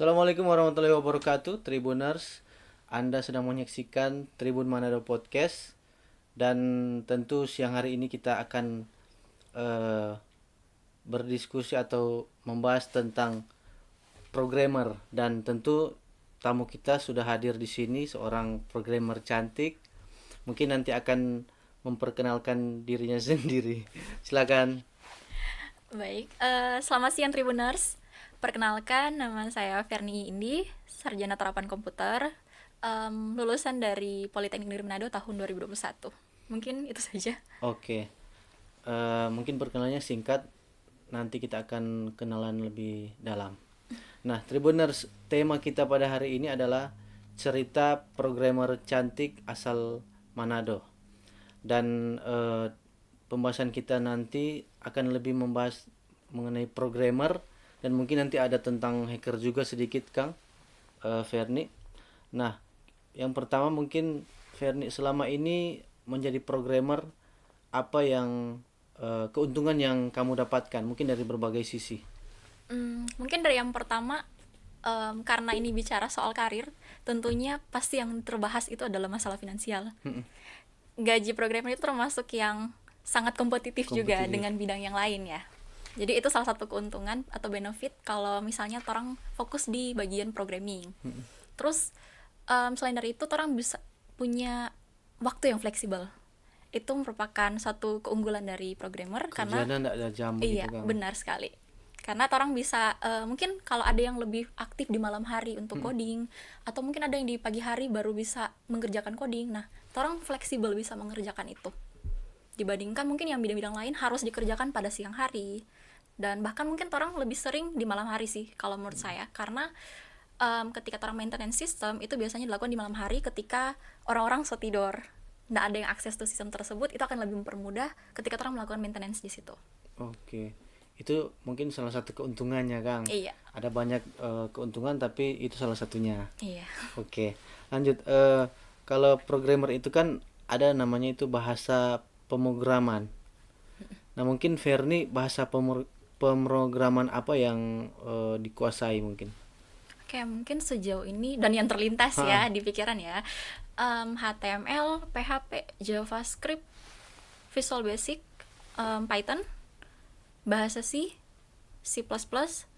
Assalamualaikum warahmatullahi wabarakatuh, Tribuners. Anda sedang menyaksikan Tribun Manado Podcast. Dan tentu siang hari ini kita akan berdiskusi atau membahas tentang programmer. Dan tentu tamu kita sudah hadir di sini, seorang programmer cantik. Mungkin nanti akan memperkenalkan dirinya sendiri. Silakan. Baik, selamat siang Tribuners. Perkenalkan, nama saya Ferni Indi, sarjana terapan komputer, lulusan dari Politeknik Negeri Manado tahun 2021. Mungkin itu saja. Oke. Mungkin perkenalannya singkat, nanti kita akan kenalan lebih dalam. Nah, Tribuners, tema kita pada hari ini adalah cerita programmer cantik asal Manado. Dan pembahasan kita nanti akan lebih membahas mengenai programmer, dan mungkin nanti ada tentang hacker juga sedikit, Kang Ferni. Nah, yang pertama mungkin Ferni, selama ini menjadi programmer, apa yang keuntungan yang kamu dapatkan mungkin dari berbagai sisi? Mungkin dari yang pertama, karena ini bicara soal karir, tentunya pasti yang terbahas itu adalah masalah finansial. Gaji programmer itu termasuk yang sangat kompetitif juga dengan bidang yang lain ya. Jadi itu salah satu keuntungan atau benefit kalau misalnya orang fokus di bagian programming. Terus selain dari itu orang bisa punya waktu yang fleksibel. Itu merupakan satu keunggulan dari programmer karena Kerjanya enggak ada jam iya, gitu, Kang. benar sekali. Karena orang bisa mungkin kalau ada yang lebih aktif di malam hari untuk coding, atau mungkin ada yang di pagi hari baru bisa mengerjakan coding. Nah, orang fleksibel bisa mengerjakan itu. Dibandingkan mungkin yang bidang-bidang lain harus dikerjakan pada siang hari. Dan bahkan mungkin orang lebih sering di malam hari sih kalau menurut saya. Karena ketika orang maintenance system itu biasanya dilakukan di malam hari ketika orang-orang tidur. Nggak ada yang akses ke sistem tersebut, itu akan lebih mempermudah ketika orang melakukan maintenance di situ. Oke. Itu mungkin salah satu keuntungannya, Kang. Iya. Ada banyak keuntungan, tapi itu salah satunya. Iya. Oke, lanjut. Kalau programmer itu kan ada namanya itu bahasa pemrograman. Nah, mungkin Ferni bahasa pemrograman apa yang dikuasai mungkin? Oke, mungkin sejauh ini dan yang terlintas ya di pikiran ya, HTML, PHP, JavaScript, Visual Basic, Python, bahasa C, C++,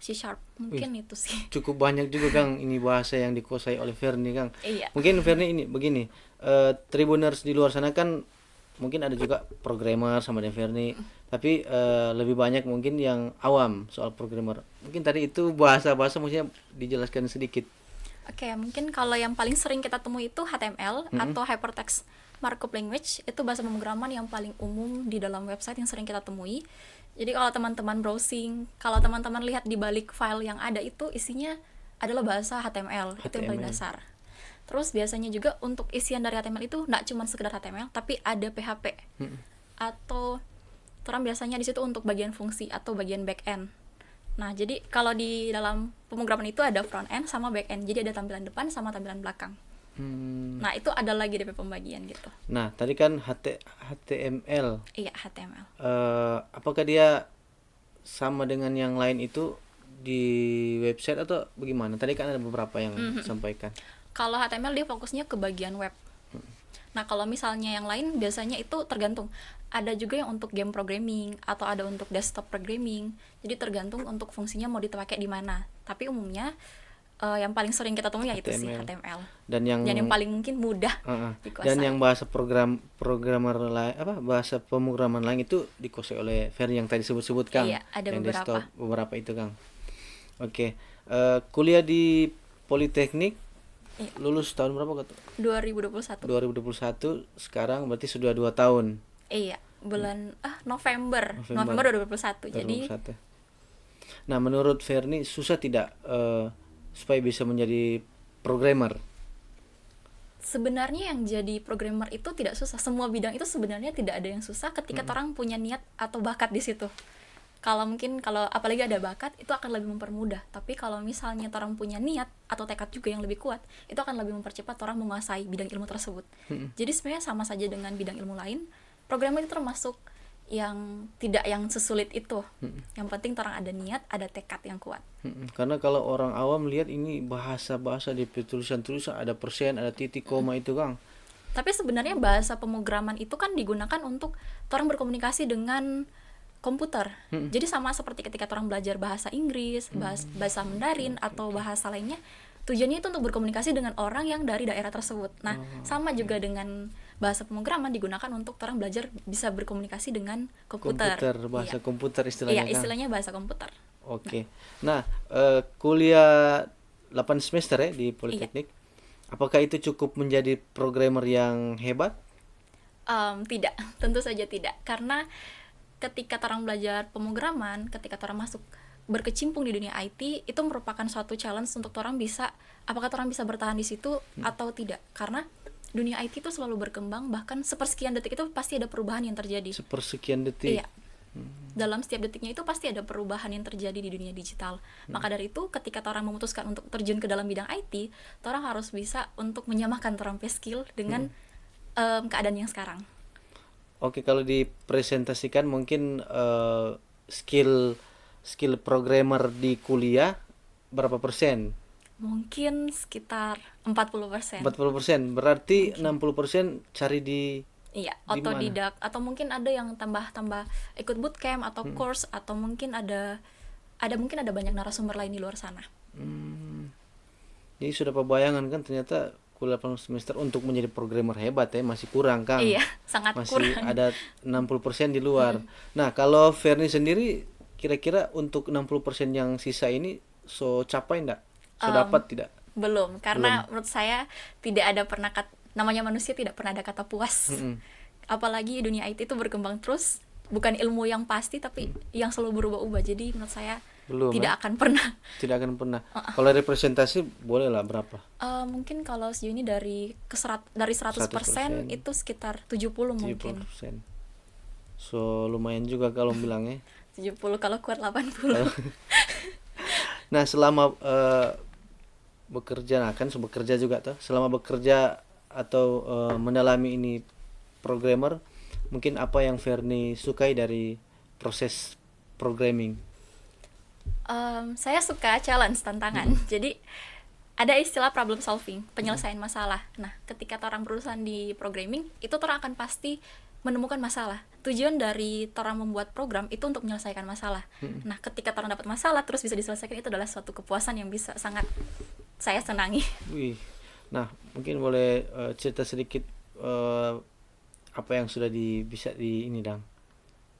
C Sharp, mungkin itu sih. Cukup banyak juga, Kang, ini bahasa yang dikuasai oleh Ferni, Kang. Iya. Mungkin Ferni ini begini, Tribuners di luar sana kan mungkin ada juga programmer sama dengan Ferni, tapi lebih banyak mungkin yang awam soal programmer. Mungkin tadi itu bahasa-bahasa maksudnya dijelaskan sedikit. Oke, mungkin kalau yang paling sering kita temui itu HTML atau Hypertext Markup Language, itu bahasa pemrograman yang paling umum di dalam website yang sering kita temui. Jadi kalau teman-teman browsing, kalau teman-teman lihat di balik file yang ada itu isinya adalah bahasa HTML, itu yang paling dasar. Terus biasanya juga untuk isian dari HTML itu nggak cuma sekedar HTML, tapi ada PHP. Atau orang biasanya di situ untuk bagian fungsi atau bagian back end. Nah, jadi kalau di dalam pemrograman itu ada front end sama back end. Jadi ada tampilan depan sama tampilan belakang. Nah, itu ada lagi DP pembagian gitu. Nah, tadi kan HTML. Iya, HTML. Apakah dia sama dengan yang lain itu di website atau bagaimana? Tadi kan ada beberapa yang disampaikan. Kalau HTML dia fokusnya ke bagian web. Nah, kalau misalnya yang lain biasanya itu tergantung. Ada juga yang untuk game programming atau ada untuk desktop programming. Jadi tergantung untuk fungsinya mau dipakai di mana. Tapi umumnya yang paling sering kita temui ya itu sih HTML. Dan yang paling mungkin mudah dikuasai. Dan yang bahasa programmer lain, bahasa pemrograman lain itu dikuasai oleh Ferry yang tadi sebut-sebut, Kang. Iya, ada yang beberapa. Desktop beberapa itu, Kang. Oke. Kuliah di Politeknik. Iya. Lulus tahun berapa, Kak? 2021. 2021. Sekarang berarti sudah 2 tahun. Iya, bulan November 2021. Jadi 2021. Nah, menurut Ferni susah tidak supaya bisa menjadi programmer? sebenarnya yang jadi programmer itu tidak susah. Semua bidang itu sebenarnya tidak ada yang susah ketika orang punya niat atau bakat di situ. Kalau apalagi ada bakat itu akan lebih mempermudah. Tapi kalau misalnya orang punya niat atau tekad juga yang lebih kuat, itu akan lebih mempercepat orang menguasai bidang ilmu tersebut. Jadi sebenarnya sama saja dengan bidang ilmu lain. Programmer itu termasuk yang tidak yang sesulit itu. Yang penting orang ada niat, ada tekad yang kuat. Karena kalau orang awam lihat ini bahasa-bahasa di tulisan-tulisan ada persen, ada titik, koma itu Kang. Tapi sebenarnya bahasa pemrograman itu kan digunakan untuk orang berkomunikasi dengan komputer. Jadi sama seperti ketika orang belajar bahasa Inggris, bahasa Mandarin atau bahasa lainnya, tujuannya itu untuk berkomunikasi dengan orang yang dari daerah tersebut. Nah, sama juga dengan bahasa pemrograman digunakan untuk orang belajar bisa berkomunikasi dengan komputer. Bahasa Iya. komputer istilahnya Iya, Kang. istilahnya bahasa komputer. Oke. Nah, kuliah 8 semester ya di Politeknik. Apakah itu cukup menjadi programmer yang hebat? Tidak, tentu saja tidak. Karena ketika orang belajar pemrograman, ketika orang masuk berkecimpung di dunia IT, itu merupakan suatu challenge untuk orang bisa, apakah orang bisa bertahan di situ atau tidak. Karena dunia IT itu selalu berkembang, bahkan sepersekian detik itu pasti ada perubahan yang terjadi. Sepersekian detik. Iya. Dalam setiap detiknya itu pasti ada perubahan yang terjadi di dunia digital. Maka dari itu ketika orang memutuskan untuk terjun ke dalam bidang IT, orang harus bisa untuk menyamakan orang skill dengan keadaan yang sekarang. Oke, kalau dipresentasikan mungkin skill programmer di kuliah berapa persen? Mungkin sekitar 40%. 40%. Berarti 60% cari di Iya, di mana? otodidak atau mungkin ada yang tambah ikut bootcamp atau course atau mungkin ada banyak narasumber lain di luar sana. Jadi sudah bayangan kan ternyata kuliah 8 semester untuk menjadi programmer hebat ya masih kurang Kang. Iya, sangat Masih kurang. ada 60% di luar. Nah, kalau Ferni sendiri kira-kira untuk 60% yang sisa ini capai enggak? Dapat tidak? Belum, karena menurut saya tidak ada pernah namanya manusia tidak pernah ada kata puas. Apalagi dunia IT itu berkembang terus, bukan ilmu yang pasti tapi yang selalu berubah-ubah. Jadi menurut saya Belum, tidak akan pernah. Tidak akan pernah. Kalau representasi boleh lah berapa? Mungkin kalau sejauh ini dari 100% itu sekitar 70 mungkin. 70%. So lumayan juga kalau bilangnya. 70 kalau kuat 80. Nah, selama bekerja, bekerja juga tuh. Selama bekerja atau mendalami ini programmer, mungkin apa yang Ferni sukai dari proses programming? Saya suka challenge, tantangan. Jadi ada istilah problem solving, penyelesaian masalah. Nah, ketika orang berurusan di programming, itu orang akan pasti menemukan masalah. Tujuan dari orang membuat program itu untuk menyelesaikan masalah. Nah, ketika orang dapat masalah terus bisa diselesaikan, itu adalah suatu kepuasan yang bisa sangat saya senangi. Wih. Nah, mungkin boleh cerita sedikit apa yang sudah bisa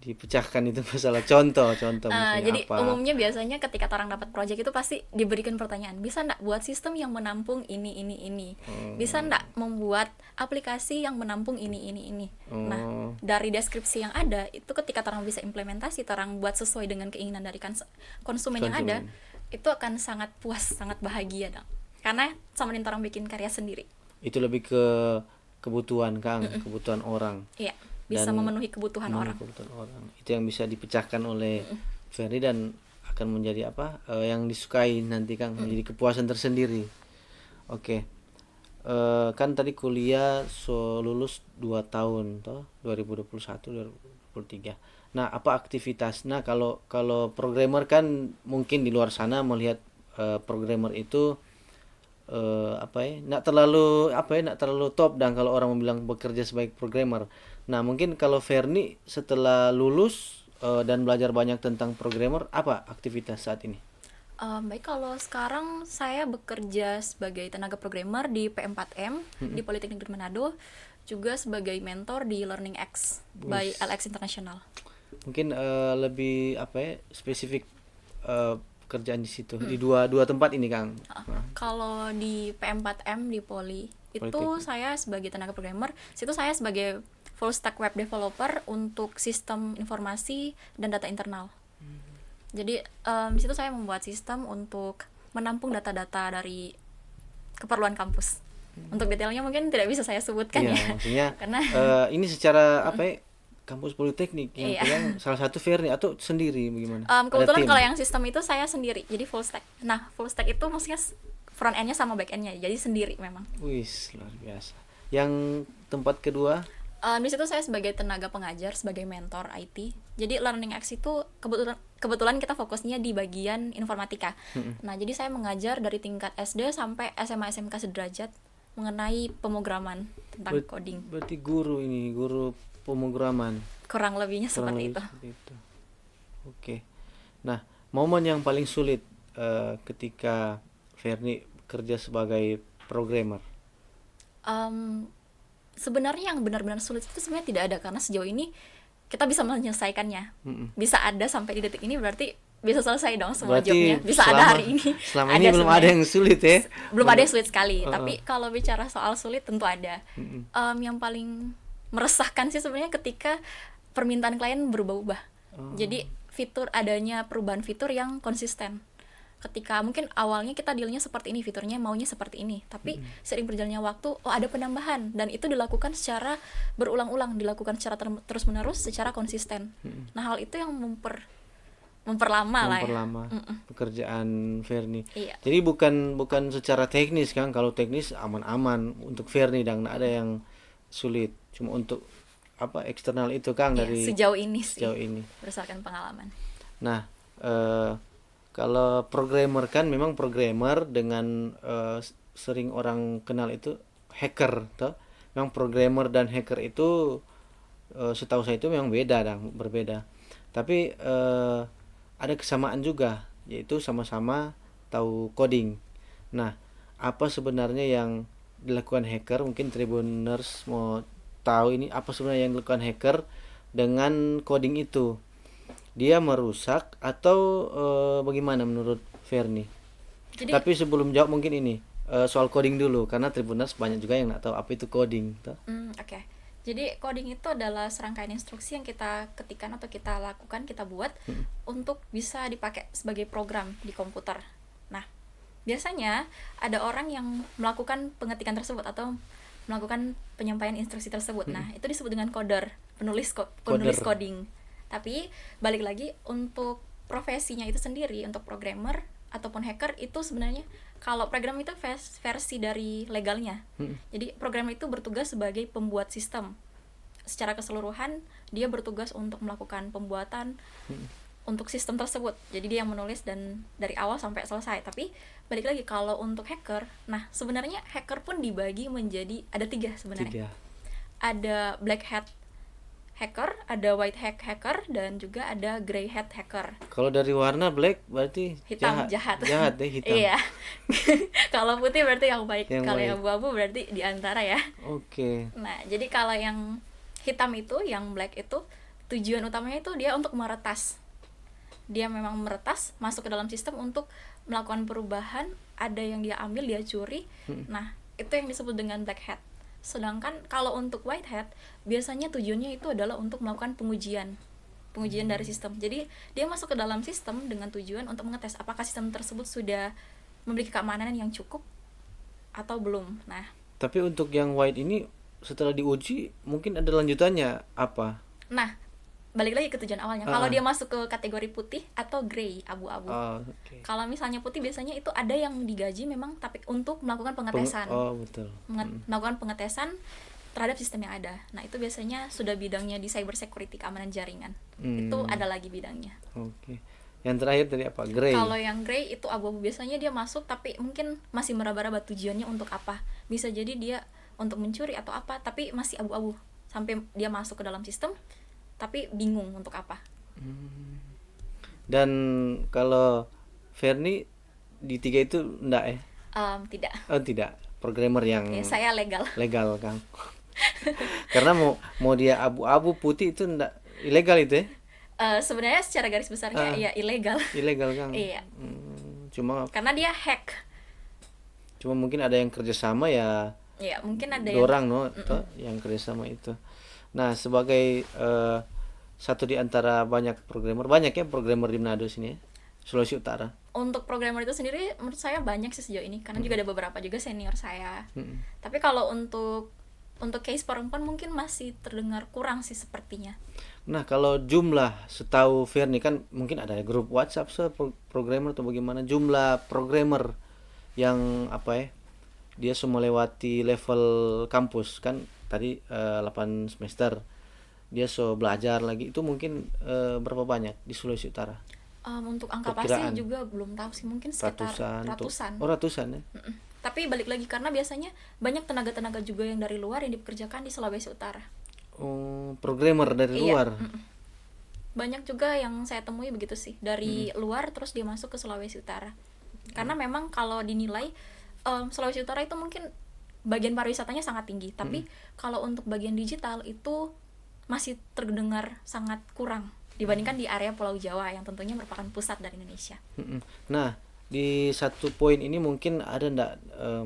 dipecahkan itu masalah contoh misalnya jadi apa? Umumnya biasanya ketika orang dapat project itu pasti diberikan pertanyaan, bisa nggak buat sistem yang menampung ini, bisa nggak membuat aplikasi yang menampung ini. Nah, dari deskripsi yang ada itu ketika orang bisa implementasi, orang buat sesuai dengan keinginan dari konsumen yang ada, itu akan sangat puas, sangat bahagia dong. Karena sama orang bikin karya sendiri. Itu lebih ke kebutuhan Kang, kebutuhan orang. Iya, bisa memenuhi kebutuhan orang. Itu yang bisa dipecahkan oleh Ferry dan akan menjadi apa yang disukai nanti Kang, menjadi kepuasan tersendiri. Oke. Kan tadi kuliah lulus 2 tahun toh, 2021 2023. Nah, apa aktivitas? Nah, kalau programmer kan mungkin di luar sana melihat programmer itu nggak terlalu top, dan kalau orang bilang bekerja sebagai programmer. Nah, mungkin kalau Ferni setelah lulus dan belajar banyak tentang programmer, apa aktivitas saat ini? Baik, kalau sekarang saya bekerja sebagai tenaga programmer di P4M di Politeknik Negeri Manado, juga sebagai mentor di Learning X by LX International. Mungkin lebih spesifik kerjaan di situ di dua tempat ini Kang. Kalau di P4M di Poli itu Politeknik. saya sebagai tenaga programmer, situ saya sebagai full stack web developer untuk sistem informasi dan data internal. Jadi di situ saya membuat sistem untuk menampung data-data dari keperluan kampus. Untuk detailnya mungkin tidak bisa saya sebutkan ya. Maksudnya Karena ini secara kampus Politeknik yang pegang salah satu Ferni atau sendiri bagaimana? Kebetulan kalau yang sistem itu saya sendiri, jadi full stack. Nah, full stack itu maksudnya front end-nya sama back end-nya, jadi sendiri memang. Wih, luar biasa. Yang tempat kedua? Di situ saya sebagai tenaga pengajar, sebagai mentor IT. Jadi Learning X itu kebetulan kita fokusnya di bagian informatika. Nah, jadi saya mengajar dari tingkat SD sampai SMA SMK sederajat mengenai pemrograman tentang coding. Berarti guru pemrograman. Kurang lebihnya Kurang seperti lebih itu. seperti itu. Oke. Nah, momen yang paling sulit ketika Ferni kerja sebagai programmer. Sebenarnya yang benar-benar sulit itu sebenarnya tidak ada, karena sejauh ini kita bisa menyelesaikannya. Bisa ada sampai di detik ini, berarti bisa selesai dong semua Berarti jobnya. Bisa ada hari ini. Selama ini belum ada sebenarnya. yang sulit ya? Belum ada yang sulit sekali. Tapi kalau bicara soal sulit tentu ada. Yang paling meresahkan sih sebenarnya ketika permintaan klien berubah-ubah. Jadi adanya perubahan fitur yang konsisten. Ketika mungkin awalnya kita dealnya seperti ini, fiturnya maunya seperti ini, tapi sering berjalannya waktu, ada penambahan, dan itu dilakukan secara berulang-ulang, dilakukan secara terus-menerus, secara konsisten. Nah, hal itu yang memperlama lah ya. Pekerjaan Ferni. Iya. Jadi bukan secara teknis kan, kalau teknis aman-aman untuk Ferni dan ada yang sulit. Cuma untuk eksternal itu Kang dari sejauh ini sih. Sejauh ini. Berdasarkan pengalaman. Nah, kalau programmer kan memang programmer dengan sering orang kenal itu hacker toh. Memang programmer dan hacker itu setahu saya itu memang berbeda. Tapi ada kesamaan juga, yaitu sama-sama tahu coding. Nah, apa sebenarnya yang dilakukan hacker? Mungkin Tribuners mau tahu ini apa sebenarnya yang dilakukan hacker dengan coding itu. Dia merusak atau bagaimana menurut Ferni? Tapi sebelum jawab mungkin ini soal coding dulu, karena Tribuners banyak juga yang nggak tahu apa itu coding. Oke. Jadi coding itu adalah serangkaian instruksi yang kita ketikkan atau kita lakukan, kita buat untuk bisa dipakai sebagai program di komputer. Nah, biasanya ada orang yang melakukan pengetikan tersebut atau melakukan penyampaian instruksi tersebut. Nah, itu disebut dengan coder, penulis coding. Tapi balik lagi, untuk profesinya itu sendiri, untuk programmer ataupun hacker itu sebenarnya, kalau program itu versi dari legalnya. Jadi programmer itu bertugas sebagai pembuat sistem. Secara keseluruhan dia bertugas untuk melakukan pembuatan untuk sistem tersebut. Jadi dia yang menulis dan dari awal sampai selesai. Tapi balik lagi, kalau untuk hacker, nah sebenarnya hacker pun dibagi menjadi ada 3 sebenarnya. Ada black hat hacker, ada white hat hacker, dan juga ada gray hat hacker. Kalau dari warna black berarti hitam, jahat deh, hitam. Iya. Kalau putih berarti yang baik. Kalau yang abu-abu berarti di antara ya. Oke. Nah, jadi kalau yang hitam itu, yang black itu, tujuan utamanya itu dia untuk meretas. Dia memang meretas, masuk ke dalam sistem untuk melakukan perubahan, ada yang dia ambil, dia curi. Nah, itu yang disebut dengan black hat. Sedangkan kalau untuk white hat, biasanya tujuannya itu adalah untuk melakukan pengujian dari sistem. Jadi dia masuk ke dalam sistem dengan tujuan untuk mengetes apakah sistem tersebut sudah memiliki keamanan yang cukup atau belum. Nah, tapi untuk yang white ini setelah diuji mungkin ada lanjutannya apa? Nah, balik lagi ke tujuan awalnya. Kalau dia masuk ke kategori putih atau grey, abu-abu. Okay. Kalau misalnya putih, biasanya itu ada yang digaji memang tapi untuk melakukan pengetesan. Betul. Melakukan pengetesan terhadap sistem yang ada. Nah, itu biasanya sudah bidangnya di cyber security, keamanan jaringan. Itu ada lagi bidangnya. Oke. Yang terakhir tadi apa? Grey. Kalau yang grey itu abu-abu, biasanya dia masuk tapi mungkin masih meraba-raba tujuannya untuk apa. Bisa jadi dia untuk mencuri atau apa, tapi masih abu-abu sampai dia masuk ke dalam sistem tapi bingung untuk apa. Dan kalau Ferni di 3 itu enggak ya? Tidak. Oh, tidak. Programmer yang saya legal Kang. Karena mau dia abu-abu putih itu enggak ilegal itu ya? Sebenarnya secara garis besarnya ya ilegal. Ilegal Kang. Iya. Cuma karena dia hack. Cuma mungkin ada yang kerjasama ya. Iya, mungkin ada orang yang kerjasama itu. Nah, sebagai satu di antara banyak programmer di Manado sini ya, Sulawesi Utara. Untuk programmer itu sendiri menurut saya banyak sih sejauh ini, karena juga ada beberapa juga senior saya. Tapi kalau untuk case perempuan mungkin masih terdengar kurang sih sepertinya. Nah, kalau jumlah setahu Ferni kan mungkin ada grup WhatsApp programmer atau bagaimana, jumlah programmer yang dia semua melewati level kampus kan tadi 8 semester. Dia belajar lagi itu mungkin berapa banyak di Sulawesi Utara? Untuk angka Perkiraan. pasti juga belum tahu sih, mungkin sekitar ratusan. Oh, ratusan ya. Mm-mm. Tapi balik lagi karena biasanya banyak tenaga-tenaga juga yang dari luar yang dipekerjakan di Sulawesi Utara. Oh, programmer dari Iya, luar. banyak juga yang saya temui begitu sih, dari luar terus dia masuk ke Sulawesi Utara. Karena memang kalau dinilai Sulawesi Utara itu mungkin bagian pariwisatanya sangat tinggi, tapi kalau untuk bagian digital itu masih terdengar sangat kurang dibandingkan di area Pulau Jawa yang tentunya merupakan pusat dari Indonesia. Mm-mm. Nah, di satu poin ini mungkin ada ndak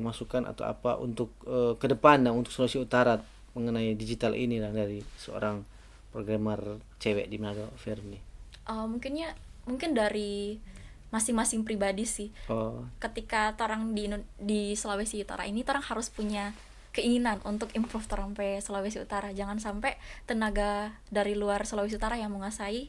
masukan atau apa untuk ke depan untuk Sulawesi Utara mengenai digital ini lah dari seorang programmer cewek di Manado, Ferni. Mungkin dari masing-masing pribadi sih. Oh, Ketika torang di Sulawesi Utara ini torang harus punya keinginan untuk improve torang pe Sulawesi Utara. Jangan sampai tenaga dari luar Sulawesi Utara yang menguasai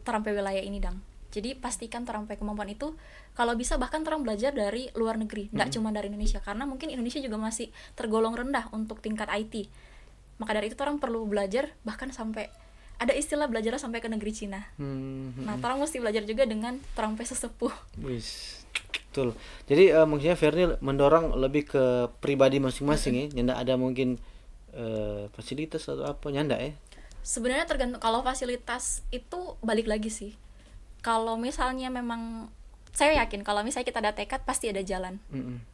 torang pe wilayah ini, Dang. Jadi pastikan torang pe kemampuan itu kalau bisa bahkan torang belajar dari luar negeri, nggak cuma dari Indonesia, karena mungkin Indonesia juga masih tergolong rendah untuk tingkat IT. Maka dari itu torang perlu belajar bahkan sampai ada istilah belajar sampai ke negeri Cina. Nah, torang mesti belajar juga dengan torang pe sesepuh. wis. Betul. Jadi maksudnya Ferni mendorong lebih ke pribadi masing-masing ya. Nyanda ada mungkin fasilitas atau apa nyanda ya. Sebenarnya tergantung, kalau fasilitas itu balik lagi sih. Kalau misalnya memang saya yakin kalau misalnya kita ada tekad pasti ada jalan.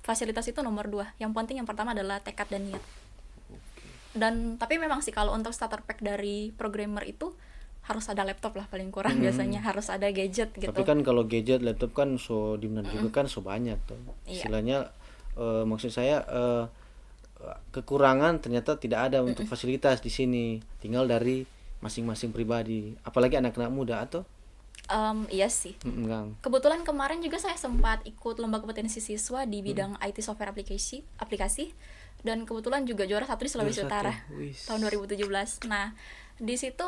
Fasilitas itu nomor 2. Yang penting yang pertama adalah tekad dan niat. Dan tapi memang sih kalau untuk starter pack dari programmer itu harus ada laptop lah paling kurang, biasanya harus ada gadget gitu. Tapi kan kalau gadget laptop kan di mana juga kan banyak tuh. Iya. Istilahnya maksud saya kekurangan ternyata tidak ada untuk fasilitas di sini. Tinggal dari masing-masing pribadi. Apalagi anak-anak muda atau Iya sih. Kang. Kebetulan kemarin juga saya sempat ikut lomba kompetensi siswa di bidang IT software aplikasi dan kebetulan juga juara 1 di Sulawesi Juara 1. Utara Wis. tahun 2017. Nah, di situ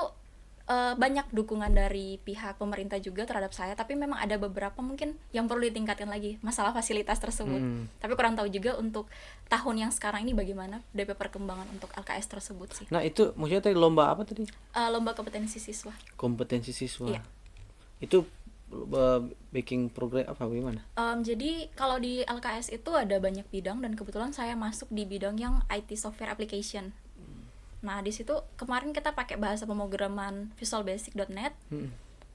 banyak dukungan dari pihak pemerintah juga terhadap saya, tapi memang ada beberapa mungkin yang perlu ditingkatkan lagi masalah fasilitas tersebut. Tapi kurang tahu juga untuk tahun yang sekarang ini bagaimana DP perkembangan untuk LKS tersebut sih. Nah, itu maksudnya tadi lomba apa tadi? Lomba kompetensi siswa. Kompetensi siswa. Iya. Itu baking program apa gimana? Jadi kalau di LKS itu ada banyak bidang dan kebetulan saya masuk di bidang yang IT software application. Nah, di situ kemarin kita pakai bahasa pemrograman visualbasic.net.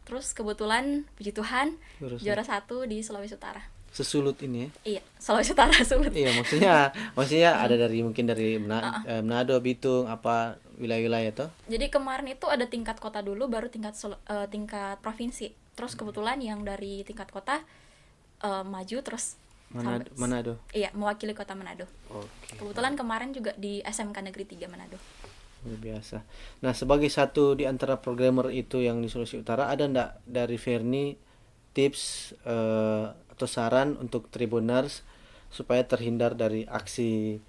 Terus kebetulan puji Tuhan juara 1 di Sulawesi Utara. Sesulut ini ya. Iya, Sulawesi Utara sulit. Iya, maksudnya ada mungkin dari Manado, Bitung, apa wilayah-wilayah tuh. Jadi kemarin itu ada tingkat kota dulu, baru tingkat provinsi. Terus kebetulan yang dari tingkat kota maju terus Manado. Iya, mewakili kota Manado. Oke. Kebetulan kemarin juga di SMK Negeri 3 Manado. Luar biasa. Nah, sebagai satu di antara programmer itu yang di Sulawesi Utara, ada ndak dari Ferni tips atau saran untuk Tribuners supaya terhindar dari aksi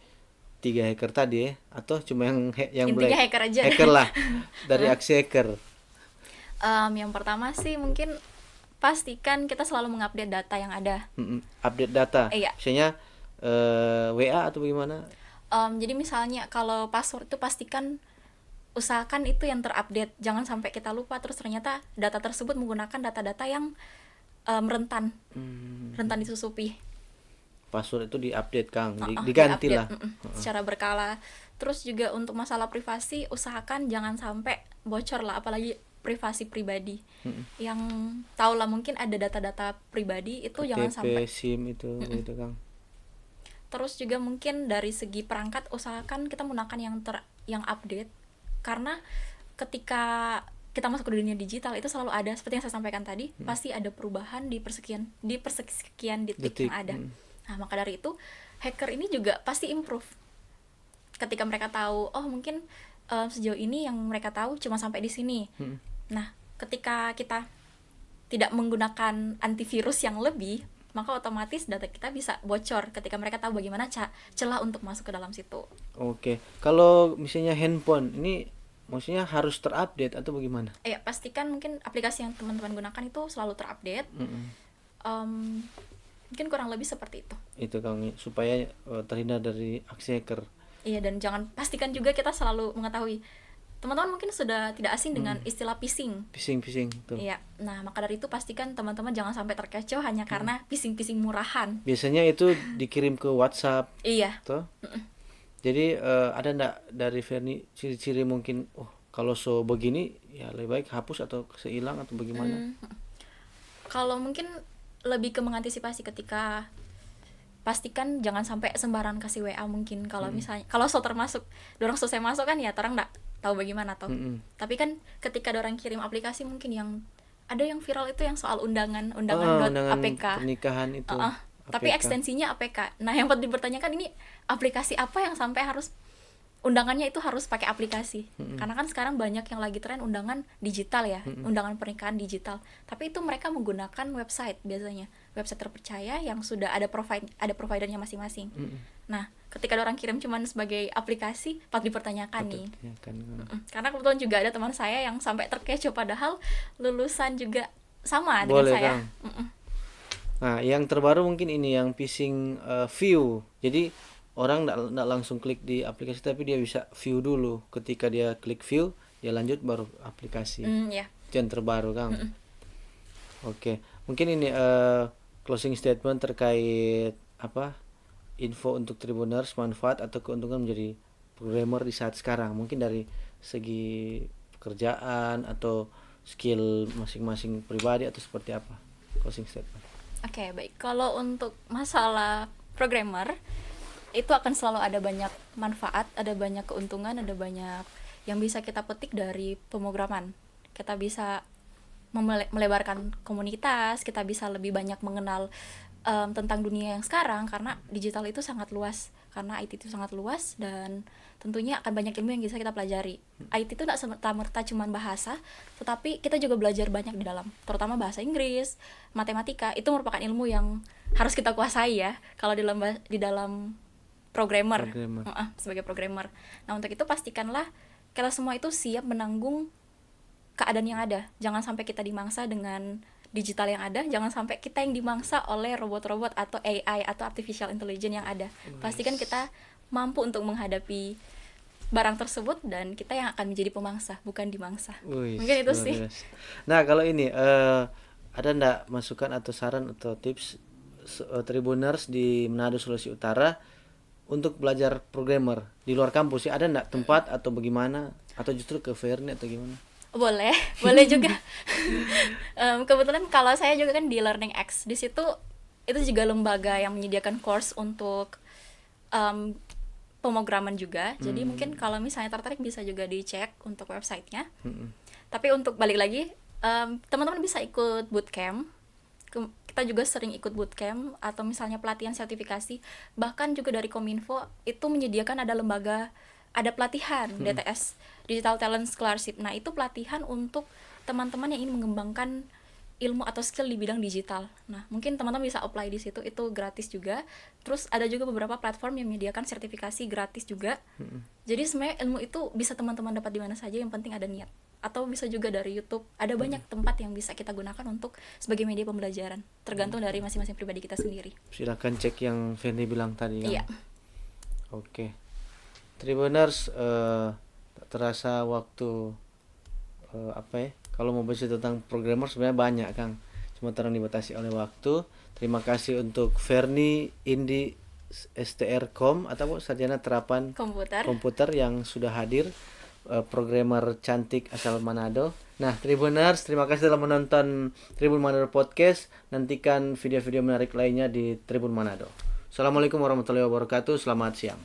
3 hacker tadi ya? Atau cuma yang Intinya hacker aja. Hacker lah. Dari aksi hacker. Yang pertama sih mungkin pastikan kita selalu mengupdate data yang ada. Update data. Iya. Misalnya WA atau bagaimana? Jadi misalnya kalau password itu pastikan usahakan itu yang terupdate, jangan sampai kita lupa terus ternyata data tersebut menggunakan data-data yang rentan disusupi. Password itu diupdate Kang, diganti lah secara berkala. Terus juga untuk masalah privasi usahakan jangan sampai bocor lah, apalagi privasi pribadi. Yang tahu lah mungkin ada data-data pribadi itu KTP, jangan sampai. SIM itu gitu Kang. Terus juga mungkin dari segi perangkat usahakan kita menggunakan yang update, karena ketika kita masuk ke dunia digital itu selalu ada seperti yang saya sampaikan tadi, pasti ada perubahan di persekian detik yang ada. Nah, maka dari itu hacker ini juga pasti improve ketika mereka tahu mungkin sejauh ini yang mereka tahu cuma sampai di sini. Nah, ketika kita tidak menggunakan antivirus yang lebih, maka otomatis data kita bisa bocor ketika mereka tahu bagaimana celah untuk masuk ke dalam situ. Oke. Kalau misalnya handphone ini maksudnya harus terupdate atau bagaimana? Ya, pastikan mungkin aplikasi yang teman-teman gunakan itu selalu terupdate. Mungkin kurang lebih seperti itu. Itu Kang, supaya terhindar dari aksi hacker. Iya, dan pastikan juga kita selalu mengetahui, teman-teman mungkin sudah tidak asing dengan istilah phishing. Phishing tuh. Iya, nah maka dari itu pastikan teman-teman jangan sampai terkecoh hanya karena phishing murahan. Biasanya itu dikirim ke WhatsApp. Iya. Tuh. Jadi ada ndak dari Ferni ciri-ciri mungkin, kalau begini ya lebih baik hapus atau sehilang atau bagaimana? Kalau mungkin lebih ke mengantisipasi ketika pastikan jangan sampai sembarangan kasih WA mungkin. Kalau misalnya kalau termasuk dorang selesai masuk kan ya orang nggak tahu bagaimana toh. Tapi kan ketika dorang kirim aplikasi mungkin yang ada yang viral itu yang soal undangan .apk pernikahan itu. Tapi ekstensinya APK. Nah, yang perlu dipertanyakan ini aplikasi apa yang sampai harus undangannya itu harus pakai aplikasi. Karena kan sekarang banyak yang lagi tren undangan digital ya, undangan pernikahan digital. Tapi itu mereka menggunakan website biasanya, website terpercaya yang sudah ada providernya masing-masing. Nah, ketika orang kirim cuman sebagai aplikasi, patut dipertanyakan nih. Karena kebetulan juga ada teman saya yang sampai terkecoh padahal lulusan juga sama dengan saya. Nah, yang terbaru mungkin ini yang phishing view. Jadi orang nggak langsung klik di aplikasi, tapi dia bisa view dulu. Ketika dia klik view, dia lanjut baru aplikasi. Itu yang terbaru, Kang. Oke, mungkin ini closing statement terkait info untuk Tribuners, manfaat atau keuntungan menjadi programmer di saat sekarang. Mungkin dari segi pekerjaan atau skill masing-masing pribadi atau seperti apa? Closing statement. Oke, baik. Kalau untuk masalah programmer, itu akan selalu ada banyak manfaat, ada banyak keuntungan, ada banyak yang bisa kita petik dari pemrograman. Kita bisa melebarkan komunitas, kita bisa lebih banyak mengenal tentang dunia yang sekarang, karena digital itu sangat luas, karena IT itu sangat luas, dan tentunya akan banyak ilmu yang bisa kita pelajari. IT itu tidak serta-merta cuma bahasa, tetapi kita juga belajar banyak di dalam, terutama bahasa Inggris, matematika. Itu merupakan ilmu yang harus kita kuasai ya, kalau di dalam programmer. Sebagai programmer. Nah, untuk itu pastikanlah kita semua itu siap menanggung keadaan yang ada. Jangan sampai kita dimangsa dengan digital yang ada, jangan sampai kita yang dimangsa oleh robot-robot atau AI atau artificial intelligence yang ada. Pastikan kita mampu untuk menghadapi barang tersebut dan kita yang akan menjadi pemangsa, bukan dimangsa. Mungkin itu sih. Nah, kalau ini ada ndak masukan atau saran atau tips Tribuners di Manado, Sulawesi Utara untuk belajar programmer di luar kampus ya? Ada ndak tempat atau bagaimana, atau justru ke Ferni atau gimana? Boleh juga. Kebetulan kalau saya juga kan di LearningX, di situ itu juga lembaga yang menyediakan course untuk pemrograman juga. Jadi mungkin kalau misalnya tertarik bisa juga dicek untuk websitenya. Tapi untuk balik lagi, teman-teman bisa ikut bootcamp. Kita juga sering ikut bootcamp atau misalnya pelatihan sertifikasi. Bahkan juga dari Kominfo itu menyediakan ada pelatihan DTS, Digital Talent Scholarship. Nah, itu pelatihan untuk teman-teman yang ingin mengembangkan ilmu atau skill di bidang digital. Nah, mungkin teman-teman bisa apply di situ, itu gratis juga. Terus ada juga beberapa platform yang menyediakan sertifikasi gratis juga. Jadi sebenarnya ilmu itu bisa teman-teman dapat di mana saja, yang penting ada niat. Atau bisa juga dari YouTube. Ada banyak tempat yang bisa kita gunakan untuk sebagai media pembelajaran. Tergantung dari masing-masing pribadi kita sendiri. Silakan cek yang Ferni bilang tadi. Iya. Oke. Tribuners, tak terasa waktu kalau mau bahas tentang programmer sebenarnya banyak, Kang. Cuma terang dibatasi oleh waktu. Terima kasih untuk Ferni Indi STR.com atau sarjana terapan komputer yang sudah hadir, programmer cantik asal Manado. Nah, Tribuners, terima kasih telah menonton Tribun Manado Podcast. Nantikan video-video menarik lainnya di Tribun Manado. Assalamualaikum warahmatullahi wabarakatuh. Selamat siang.